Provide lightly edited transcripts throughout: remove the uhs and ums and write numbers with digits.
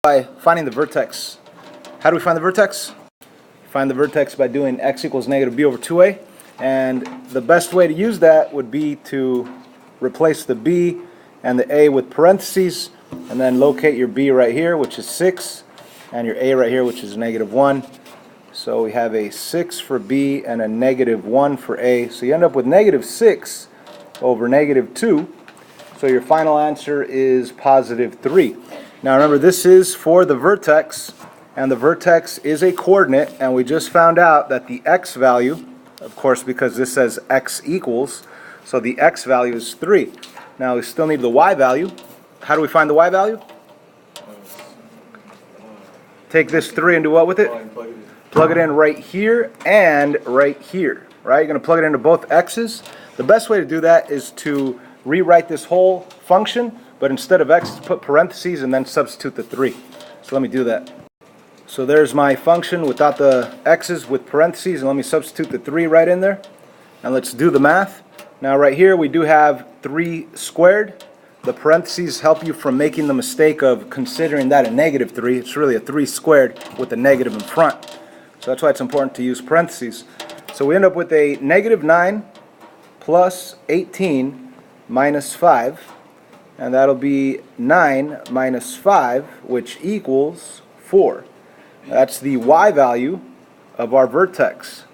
By finding the vertex. How do we find the vertex? Find the vertex by doing x equals negative b over 2a, and the best way to use that would be to replace the b and the a with parentheses, and then locate your b right here, which is 6, and your a right here, which is negative 1. So we have a 6 for b and a negative 1 for a, so you end up with negative 6 over negative 2, so your final answer is positive 3. Now remember, this is for the vertex, and the vertex is a coordinate, and we just found out that the x value, of course because this says x equals, so the x value is 3. Now we still need the y value. How do we find the y value? Take this 3 and do what with it? Plug it in right here and right here. Right? You're going to plug it into both x's. The best way to do that is to rewrite this whole function, but instead of x, put parentheses and then substitute the 3. So let me do that. So there's my function without the x's with parentheses, and let me substitute the 3 right in there. And let's do the math. Now right here we do have 3 squared. The parentheses help you from making the mistake of considering that a negative 3. It's really a 3 squared with a negative in front. So that's why it's important to use parentheses. So we end up with a negative 9 plus 18 minus 5. And that'll be 9 minus 5, which equals 4. That's the y value of our vertex.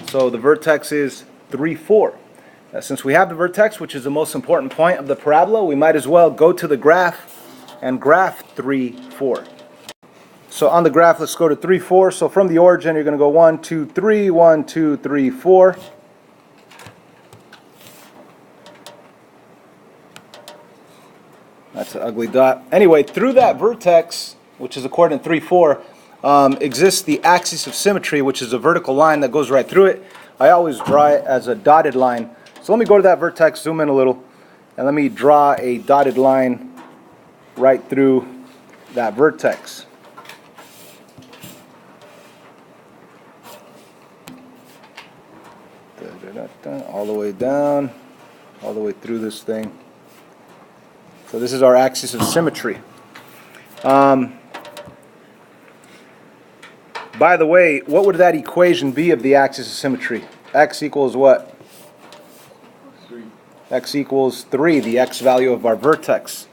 So the vertex is 3, 4. Since we have the vertex, which is the most important point of the parabola, we might as well go to the graph and graph 3, 4. So on the graph, let's go to 3, 4. So from the origin, you're going to go 1, 2, 3, 1, 2, 3, 4. That's an ugly dot. Anyway, through that vertex, which is a coordinate 3, 4, exists the axis of symmetry, which is a vertical line that goes right through it. I always draw it as a dotted line. So let me go to that vertex, zoom in a little, and let me draw a dotted line right through that vertex. All the way down, all the way through this thing. So this is our axis of symmetry. By the way, what would that equation be of the axis of symmetry? X equals what? 3. X equals 3, the x value of our vertex.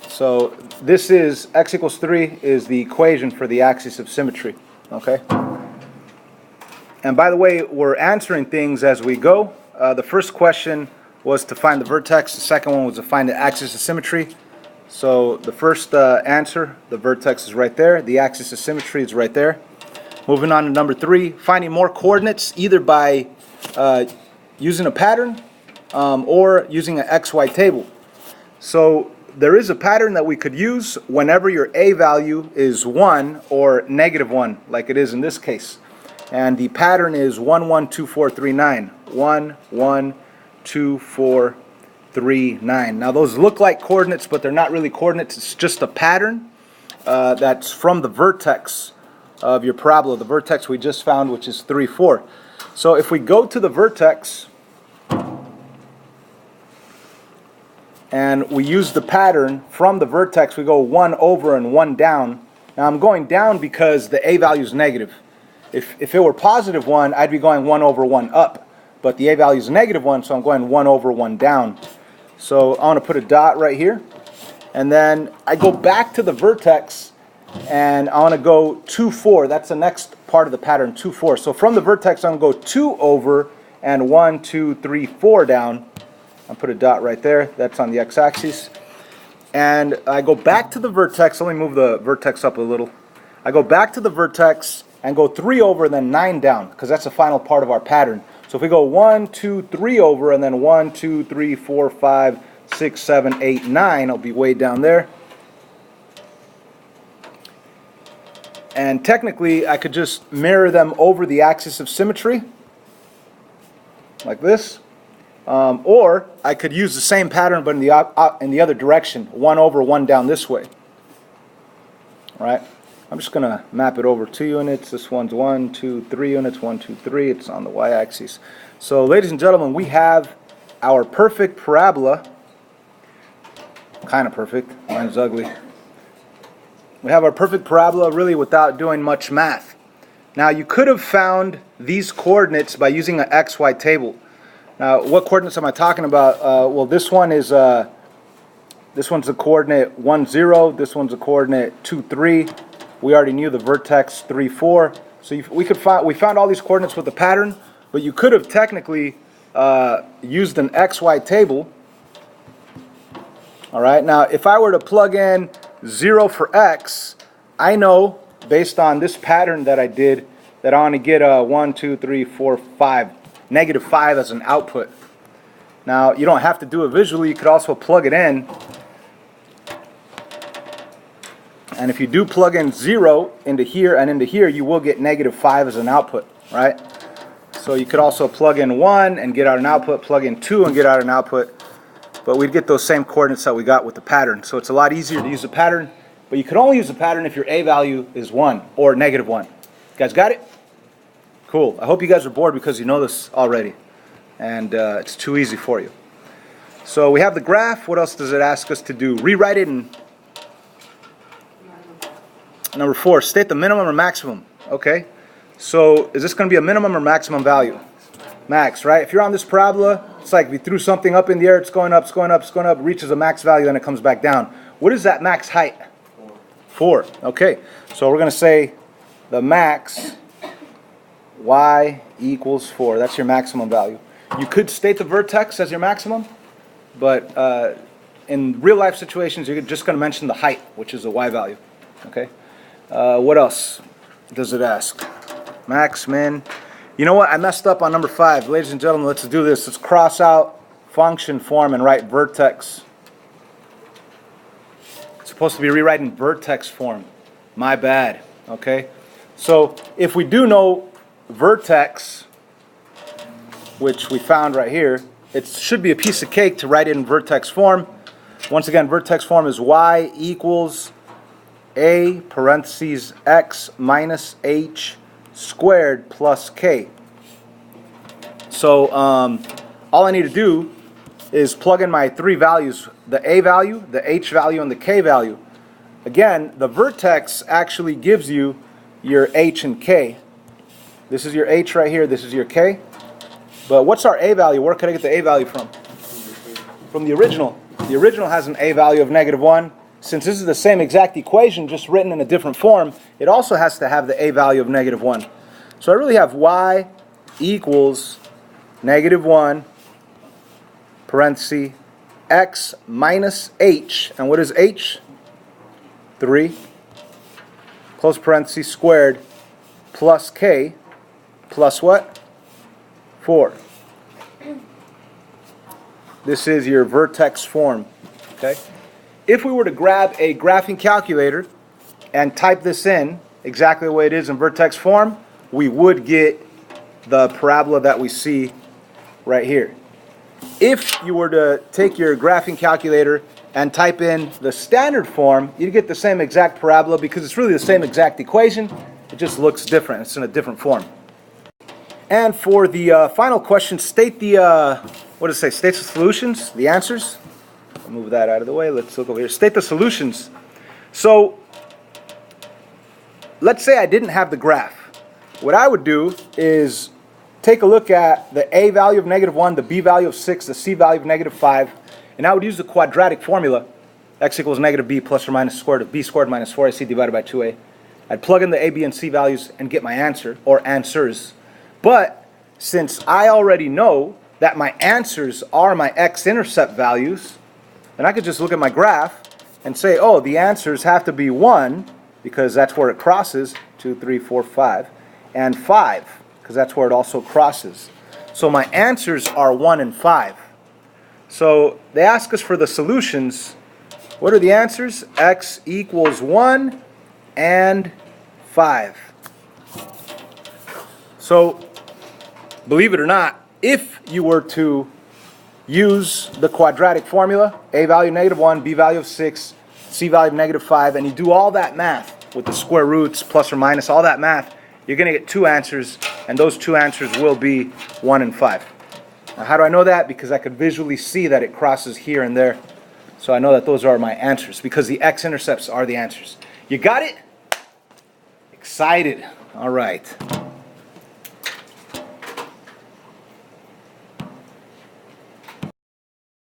So this is, x equals 3 is the equation for the axis of symmetry. Okay? And by the way, we're answering things as we go. The first question was to find the vertex. The second one was to find the axis of symmetry. So the first answer, the vertex is right there. The axis of symmetry is right there. Moving on to number 3, finding more coordinates either by using a pattern or using an XY table. So there is a pattern that we could use whenever your a value is 1 or negative 1, like it is in this case. And the pattern is 1, 1, 2, 4, 3, 9. 1, 1, 2, 4, 3, 9. Now those look like coordinates, but they're not really coordinates. It's just a pattern that's from the vertex of your parabola, the vertex we just found, which is 3, 4. So if we go to the vertex and we use the pattern from the vertex, we go 1 over and 1 down. Now I'm going down because the a value is negative. If it were positive 1, I'd be going 1 over 1 up. But the a value is negative 1, so I'm going 1 over 1 down. So I want to put a dot right here. And then I go back to the vertex, and I want to go 2, 4. That's the next part of the pattern, 2, 4. So from the vertex, I'm going to go 2 over and 1, 2, 3, 4 down. I'll put a dot right there. That's on the x-axis. And I go back to the vertex. Let me move the vertex up a little. I go back to the vertex and go 3 over and then 9 down, because that's the final part of our pattern. So if we go 1, 2, 3 over, and then 1, 2, 3, 4, 5, 6, 7, 8, 9, I'll be way down there. And technically, I could just mirror them over the axis of symmetry, like this. Or I could use the same pattern, but in the other direction, 1 over, 1 down this way. All right? I'm just going to map it over 2 units. This one's 1, 2, 3 units. 1, 2, 3. It's on the y-axis. So, ladies and gentlemen, we have our perfect parabola. Kind of perfect. Mine's ugly. We have our perfect parabola really without doing much math. Now you could have found these coordinates by using an XY table. Now what coordinates am I talking about? Well, this one's the coordinate 1, 0. This one's a coordinate 2, 3. We already knew the vertex 3, 4. So we found all these coordinates with the pattern, but you could have technically used an XY table. All right. Now if I were to plug in 0 for x, I know based on this pattern that I did that I want to get a 1, 2, 3, 4, 5, negative 5 as an output. Now you don't have to do it visually. You could also plug it in. And if you do plug in 0 into here and into here, you will get negative 5 as an output, right? So you could also plug in 1 and get out an output, plug in 2 and get out an output. But we'd get those same coordinates that we got with the pattern. So it's a lot easier to use the pattern. But you could only use the pattern if your A value is 1 or negative 1. You guys got it? Cool. I hope you guys are bored because you know this already. And it's too easy for you. So we have the graph. What else does it ask us to do? Rewrite it in... Number 4, state the minimum or maximum. Okay, so is this going to be a minimum or maximum value? Max, right? If you're on this parabola, it's like if you threw something up in the air, it's going up, it's going up, it's going up, reaches a max value, then it comes back down. What is that max height? 4. Okay, so we're going to say the max y equals 4. That's your maximum value. You could state the vertex as your maximum, but in real life situations, you're just going to mention the height, which is the y value. Okay. What else does it ask? Max, min. You know what? I messed up on number 5. Ladies and gentlemen, let's do this. Let's cross out function form and write vertex. It's supposed to be rewriting vertex form. My bad. Okay? So if we do know vertex, which we found right here, it should be a piece of cake to write it in vertex form. Once again, vertex form is y equals a parentheses x minus h squared plus k. So all I need to do is plug in my 3 values, the a value, the h value, and the k value. Again, the vertex actually gives you your h and k. This is your h right here, this is your k. But what's our a value? Where could I get the a value from? From the original. The original has an a value of negative 1. Since this is the same exact equation, just written in a different form, it also has to have the a value of negative 1. So I really have y equals negative 1, parenthesis, x minus h. And what is h? 3, close parenthesis, squared, plus k, plus what? 4. This is your vertex form. Okay? If we were to grab a graphing calculator and type this in exactly the way it is in vertex form, we would get the parabola that we see right here. If you were to take your graphing calculator and type in the standard form, you'd get the same exact parabola because it's really the same exact equation. It just looks different. It's in a different form. And for the final question, state the, what does it say? State the solutions, the answers. Move that out of the way. Let's look over here. State the solutions. So let's say I didn't have the graph. What I would do is take a look at the a value of negative 1, the b value of 6, the c value of negative 5, and I would use the quadratic formula. X equals negative b plus or minus square root of b squared minus 4ac divided by 2a. I'd plug in the a, b, and c values and get my answer, or answers. But since I already know that my answers are my x-intercept values, then I could just look at my graph and say, oh, the answers have to be 1, because that's where it crosses, 2, 3, 4, 5, and 5, because that's where it also crosses. So my answers are 1 and 5. So they ask us for the solutions. What are the answers? X equals 1 and 5. So, believe it or not, if you were to use the quadratic formula, a value negative 1, b value of 6, c value of negative 5, and you do all that math with the square roots, plus or minus, all that math, you're going to get 2 answers, and those 2 answers will be 1 and 5. Now, how do I know that? Because I could visually see that it crosses here and there. So I know that those are my answers, because the x-intercepts are the answers. You got it? Excited. All right.